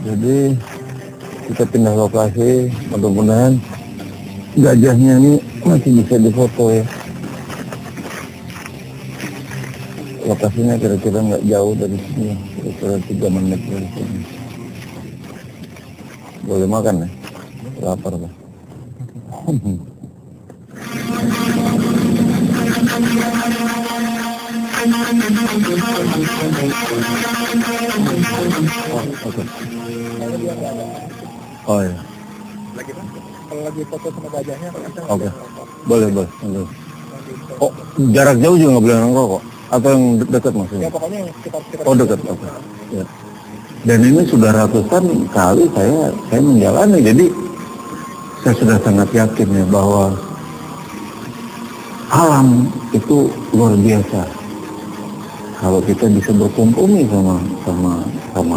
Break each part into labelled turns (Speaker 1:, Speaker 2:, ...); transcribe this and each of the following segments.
Speaker 1: Jadi kita pindah lokasi, mudah-mudahan gajahnya ini masih bisa difoto ya. Lokasinya kira-kira nggak jauh dari sini, kira-kira 3 menit dari sini. Boleh makan ya? Lapar Pak. Oke. Oh ya.
Speaker 2: Lagi Pak, kalau lagi foto sama gajahnya
Speaker 1: Oke. Boleh. Oh, jarak jauh juga nggak boleh nongkrong kok? Atau yang dekat maksudnya?
Speaker 2: Ya pokoknya yang sekitar
Speaker 1: Oh dekat, oke. Ya. Dan ini sudah ratusan kali saya menjalani, jadi saya sudah sangat yakin ya bahwa alam itu luar biasa. Kalau kita bisa berkompromi sama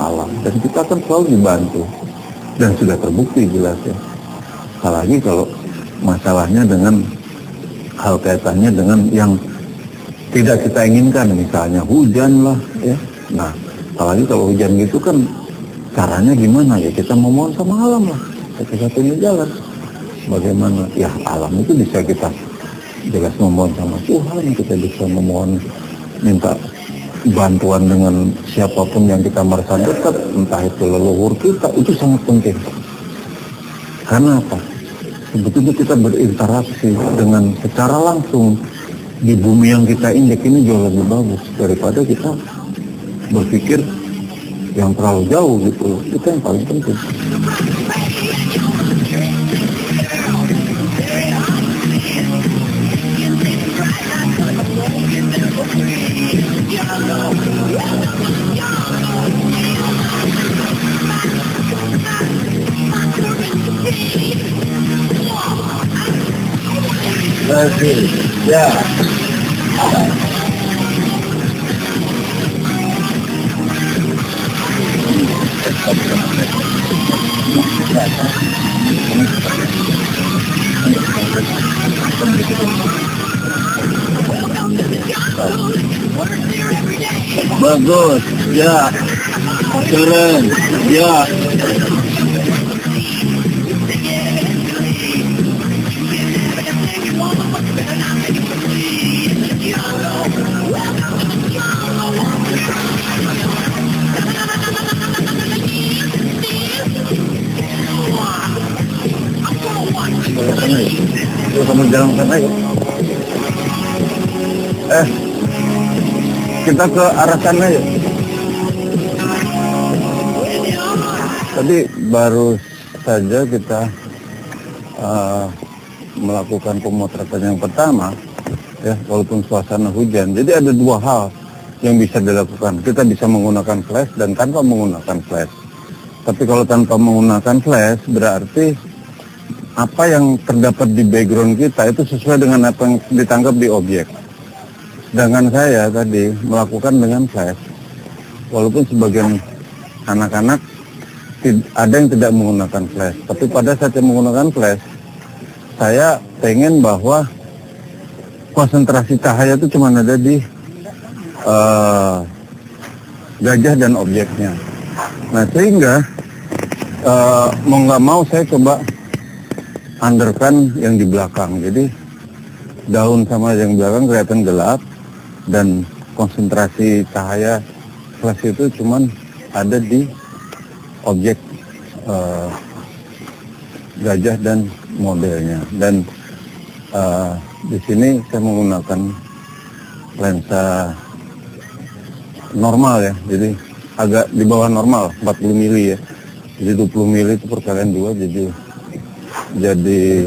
Speaker 1: alam, dan kita akan selalu dibantu, dan sudah terbukti jelas ya. Apalagi kalau masalahnya dengan hal kaitannya dengan yang tidak kita inginkan, misalnya hujan lah ya. Nah, apalagi kalau hujan gitu kan caranya gimana ya, kita memohon sama alam lah, satu-satunya jalan. Bagaimana ya, alam itu bisa kita jelas memohon sama Tuhan, kita bisa memohon minta bantuan dengan siapapun yang kita merasa dekat, entah itu leluhur kita, itu sangat penting. Karena apa? Sebetulnya kita berinteraksi dengan secara langsung di bumi yang kita injak ini jauh lebih bagus daripada kita berpikir yang terlalu jauh gitu. Itu yang paling penting. Ya. Bagus, ya, keren, ya. Kamu jalan sana ya. Kita ke arah sana ya. Tadi baru saja kita melakukan pemotretan yang pertama ya, walaupun suasana hujan. Jadi ada 2 hal yang bisa dilakukan. Kita bisa menggunakan flash dan tanpa menggunakan flash. Tapi kalau tanpa menggunakan flash berarti apa yang terdapat di background kita itu sesuai dengan apa yang ditangkap di objek. Sedangkan saya tadi melakukan dengan flash. Walaupun sebagian anak-anak ada yang tidak menggunakan flash. Tapi pada saat yang menggunakan flash, saya pengen bahwa konsentrasi cahaya itu cuma ada di gajah dan objeknya. Nah sehingga mau nggak mau saya coba underkan yang di belakang. Jadi daun sama yang di belakang kelihatan gelap dan konsentrasi cahaya flash itu cuman ada di objek gajah dan modelnya. Dan di sini saya menggunakan lensa normal ya, jadi agak di bawah normal, 40 mili ya. Jadi 20 mili itu perkalian 2, jadi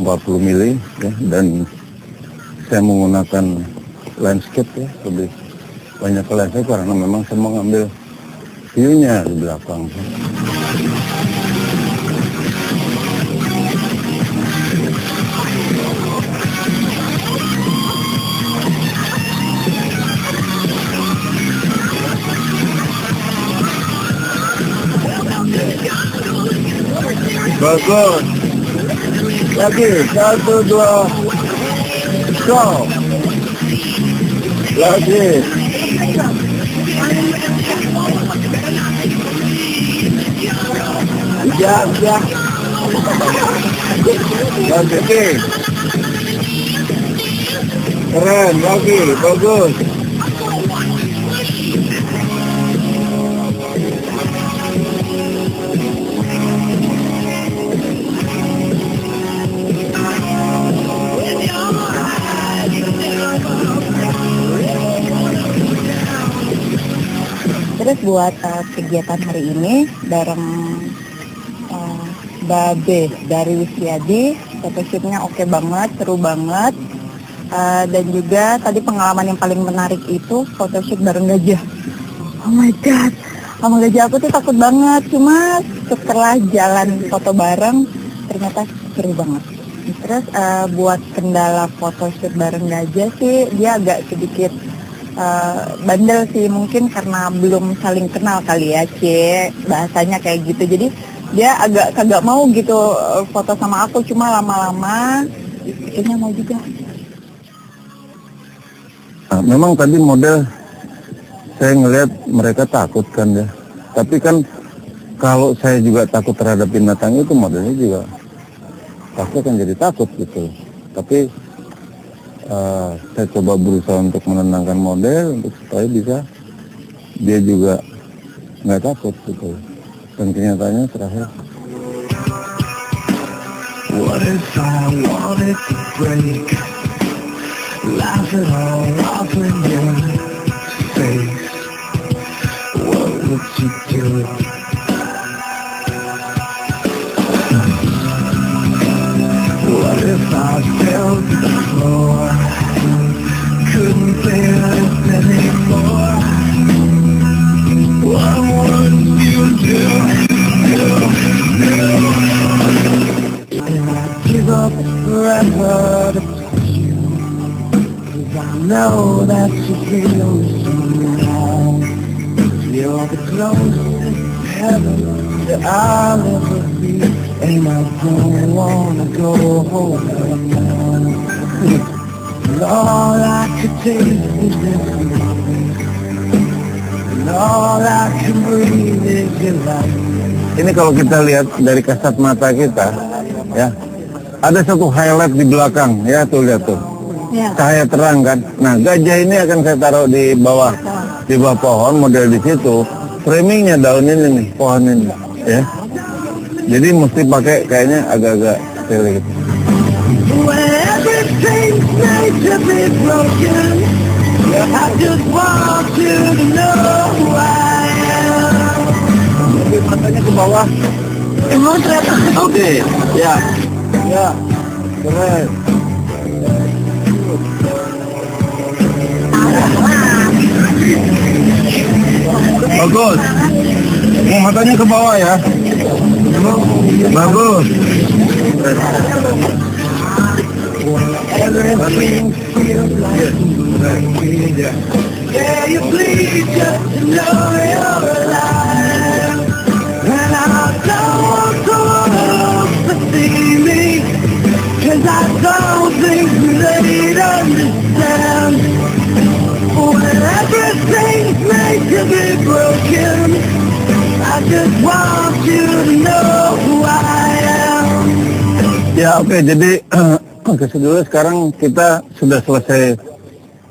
Speaker 1: 40 mili ya. Dan saya menggunakan landscape ya, lebih banyak ke landscape karena memang saya mau ngambil view-nya di belakang. Bagus. Lagi 1, 2, go. Lagi. Ya. Oke. Keren, bagus.
Speaker 3: Terus buat kegiatan hari ini bareng Babe dari Wisriadi, photoshootnya oke banget, seru banget. Dan juga tadi pengalaman yang paling menarik itu photoshoot bareng gajah. Oh my god, sama gajah aku tuh takut banget. Cuma setelah jalan foto bareng ternyata seru banget. Terus buat kendala photoshoot bareng gajah sih dia agak sedikit bandel sih, mungkin karena belum saling kenal kali ya, bahasanya kayak gitu. Jadi dia agak kagak mau gitu foto sama aku, cuma lama-lama kayaknya mau juga.
Speaker 1: Nah, memang tadi model saya ngelihat mereka takut kan ya. Tapi kan kalau saya juga takut terhadap binatang itu, modelnya juga pasti akan jadi takut gitu. Tapi saya coba berusaha untuk menenangkan model untuk supaya bisa dia juga nggak takut gitu. Dan kenyataannya terakhir. What if I wanted to break, laugh it all off in your face, what would you do? What if I fell to the floor, couldn't bear it anymore? What would you do? I give up forever to touch you, 'cause I know that you feel somehow. You're the closest to heaven that I'll ever be, and I don't wanna go home now. And all I could take is this moment, and all I can breathe is your life. Ini kalau kita lihat dari kasat mata kita, ya, ada satu highlight di belakang, ya tuh lihat tuh, ya. Cahaya terang kan. Nah gajah ini akan saya taruh di bawah pohon, model di situ. Framingnya daun ini nih, pohon ini, ya. Jadi mesti pakai kayaknya agak-agak tele gitu. Matanya ke bawah. Oke, ya, keren. Bagus. Matanya ke bawah ya. Bagus. Ya oke, jadi kesimpulannya sekarang kita sudah selesai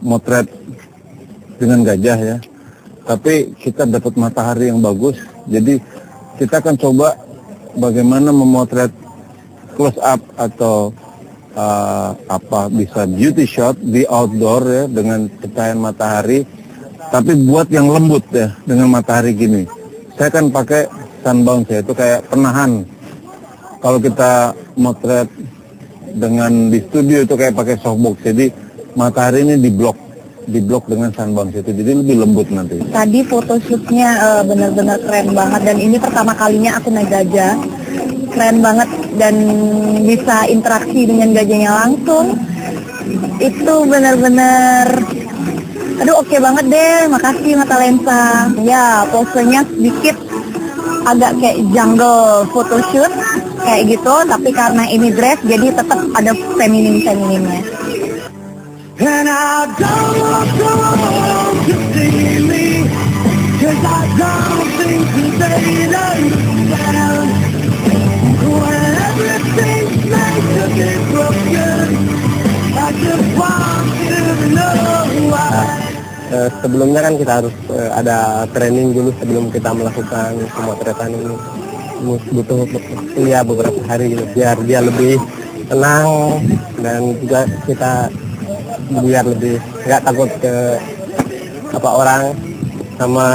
Speaker 1: motret dengan gajah ya. Tapi kita dapat matahari yang bagus. Jadi kita akan coba bagaimana memotret close up atau bisa beauty shot di outdoor ya dengan cahaya matahari. Tapi buat yang lembut ya dengan matahari gini. Saya akan pakai sunbound ya, itu kayak penahan. Kalau kita motret dengan di studio itu kayak pakai softbox, jadi matahari ini di blok dengan sunbound itu, jadi lebih lembut nanti.
Speaker 3: Tadi photoshootnya benar-benar keren banget, dan ini pertama kalinya aku naik gajah. Keren banget dan bisa interaksi dengan gajahnya langsung. Itu benar-benar, aduh oke banget deh, makasih Mata Lensa. Ya posenya sedikit agak kayak jungle photoshoot kayak gitu, tapi karena ini dress jadi tetap ada femininnya. And I don't want to see me.
Speaker 4: Sebelumnya kan kita harus ada training dulu sebelum kita melakukan pemotretan ini. Butuh beberapa hari gitu, biar dia lebih tenang dan juga kita biar lebih nggak takut ke orang, sama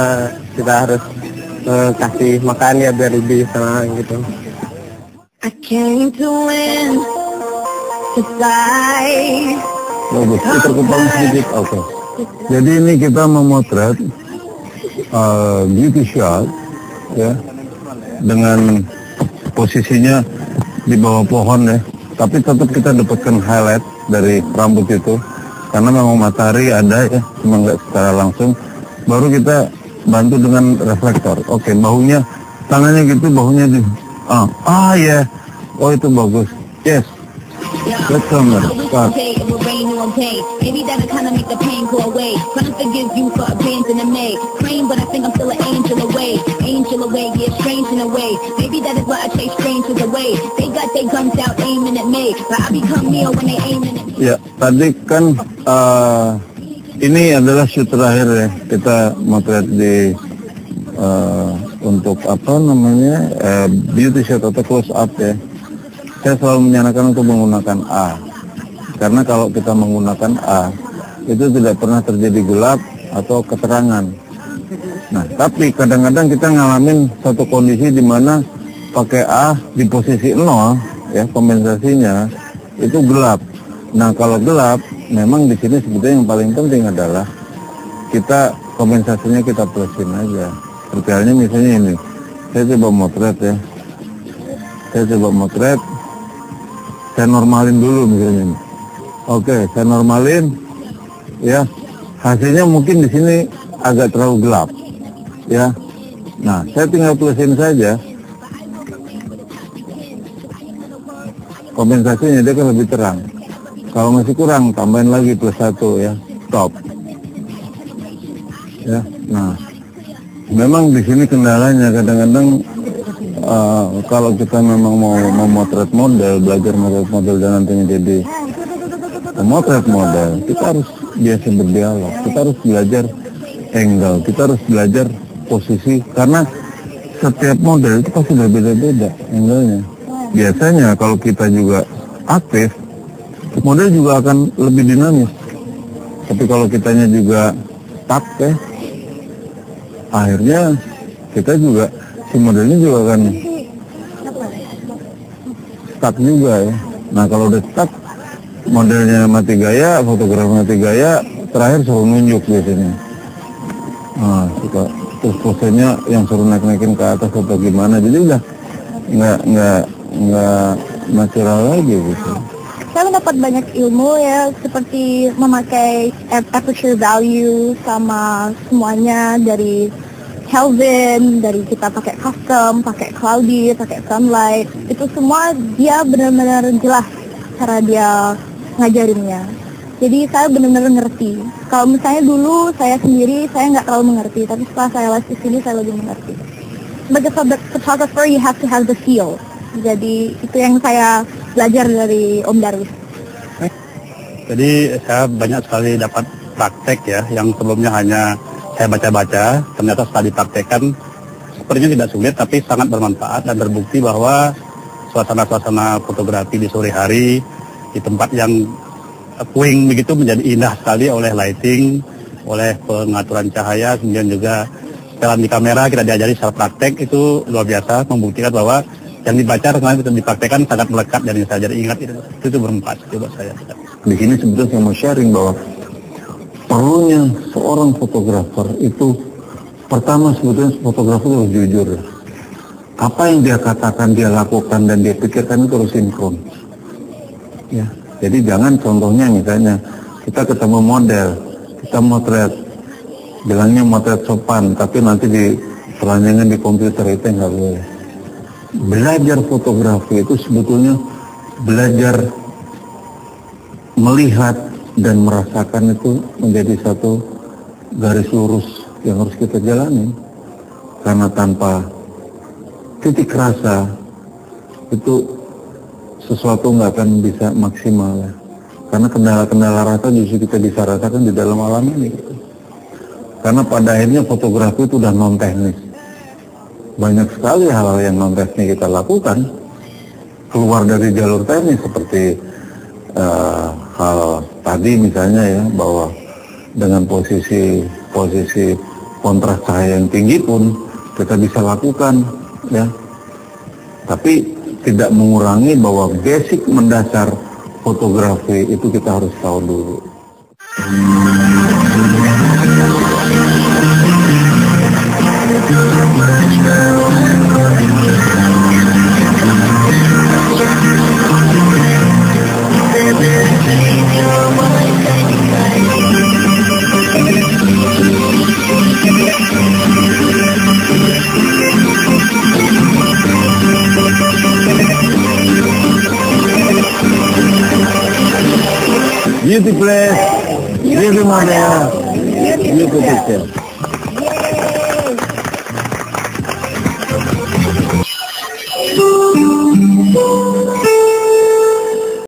Speaker 4: kita harus kasih makan ya biar lebih tenang gitu.
Speaker 3: I came to win, to fly.
Speaker 1: Bagus, terkepang sedikit, oke. Jadi ini kita memotret beauty shot, ya, dengan posisinya di bawah pohon ya. Tapi tetap kita dapatkan highlight dari rambut itu, karena memang matahari ada ya, cuma nggak secara langsung. Baru kita bantu dengan reflektor. Oke, bahunya, tangannya gitu, bahunya di, ya, oh itu bagus, yes. Let's come on, start.
Speaker 5: Maybe that'll kind of make the pain go away. Gonna forgive you for abandoning me. Praying, but I think I'm still an angel away. Angel away, yeah, strange in a way. Maybe that is why I chase strangers away. They got their guns out aiming at me, but I become Neo when they aiming at me.
Speaker 1: Ya, tadi kan ini adalah shoot terakhir ya. Kita motret di untuk apa namanya beauty shot atau close up ya. Saya selalu menyarankan untuk menggunakan A, karena kalau kita menggunakan A itu tidak pernah terjadi gelap atau keterangan. Nah, tapi kadang-kadang kita ngalamin satu kondisi di mana pakai A di posisi 0 ya, kompensasinya itu gelap. Nah, kalau gelap memang di sini sebetulnya yang paling penting adalah kita kompensasinya kita plusin aja. Seperti halnya misalnya ini, saya coba motret ya, saya normalin dulu misalnya ini. Oke, saya normalin ya, hasilnya mungkin di sini agak terlalu gelap ya. Nah, saya tinggal plusin saja, kompensasinya dia kan lebih terang. Kalau masih kurang, tambahin lagi +1 ya, stop ya. Nah, memang di sini kendalanya kadang-kadang kalau kita memang mau memotret model, belajar motret model dan nantinya jadi memotret model, kita harus biasa berdialog, kita harus belajar angle, kita harus belajar posisi, karena setiap model itu pasti berbeda-beda angle-nya. Biasanya kalau kita juga aktif, model juga akan lebih dinamis. Tapi kalau kitanya juga stuck ya, akhirnya kita juga, si modelnya juga akan stuck juga ya. Nah, kalau udah stuck, modelnya mati gaya, fotografer mati gaya, terakhir suruh nunjuk biasanya. Nah, suka terus posenya yang suruh naik-naikin ke atas atau gimana, jadi udah nggak natural lagi gitu.
Speaker 3: Saya mendapat banyak ilmu ya, seperti memakai aperture value sama semuanya dari Kelvin, dari kita pakai custom, pakai cloudy, pakai sunlight, itu semua dia benar-benar jelas cara dia ngajarinnya. Jadi saya benar-benar ngerti. Kalau misalnya dulu saya sendiri saya nggak terlalu mengerti, tapi setelah saya les di sini saya lebih mengerti. Sebagai photographer you have to have the feel. Jadi itu yang saya belajar dari Om Darwis.
Speaker 4: Jadi saya banyak sekali dapat praktek ya, yang sebelumnya hanya saya baca-baca, ternyata setelah dipraktekkan sepertinya tidak sulit tapi sangat bermanfaat dan terbukti bahwa suasana-suasana fotografi di sore hari di tempat yang puing begitu menjadi indah sekali oleh lighting, oleh pengaturan cahaya, kemudian juga setelan di kamera kita diajari secara praktek, itu luar biasa, membuktikan bahwa yang dibaca sebenarnya kita dipraktekkan sangat melekat dan saya jadi ingat itu bermanfaat buat saya.
Speaker 1: Di sini sebetulnya saya mau sharing bahwa perlunya seorang fotografer itu, pertama sebetulnya fotografer harus jujur. Apa yang dia katakan, dia lakukan dan dia pikirkan itu harus sinkron. Ya, jadi jangan contohnya misalnya kita ketemu model, kita motret, bilangnya motret sopan, tapi nanti di pelanjangan di komputer itu nggak boleh. Belajar fotografi itu sebetulnya belajar melihat dan merasakan itu menjadi satu garis lurus yang harus kita jalani. Karena tanpa titik rasa itu sesuatu nggak akan bisa maksimal ya. Karena kendala-kendala rasa justru kita bisa rasakan di dalam alam ini. Karena pada akhirnya fotografi itu udah non teknis. Banyak sekali hal-hal yang non teknis kita lakukan keluar dari jalur teknis, seperti hal tadi misalnya ya, bahwa dengan posisi kontras cahaya yang tinggi pun kita bisa lakukan ya, tapi tidak mengurangi bahwa basic mendasar fotografi itu kita harus tahu dulu. Beauty place, beauty model, beauty picture.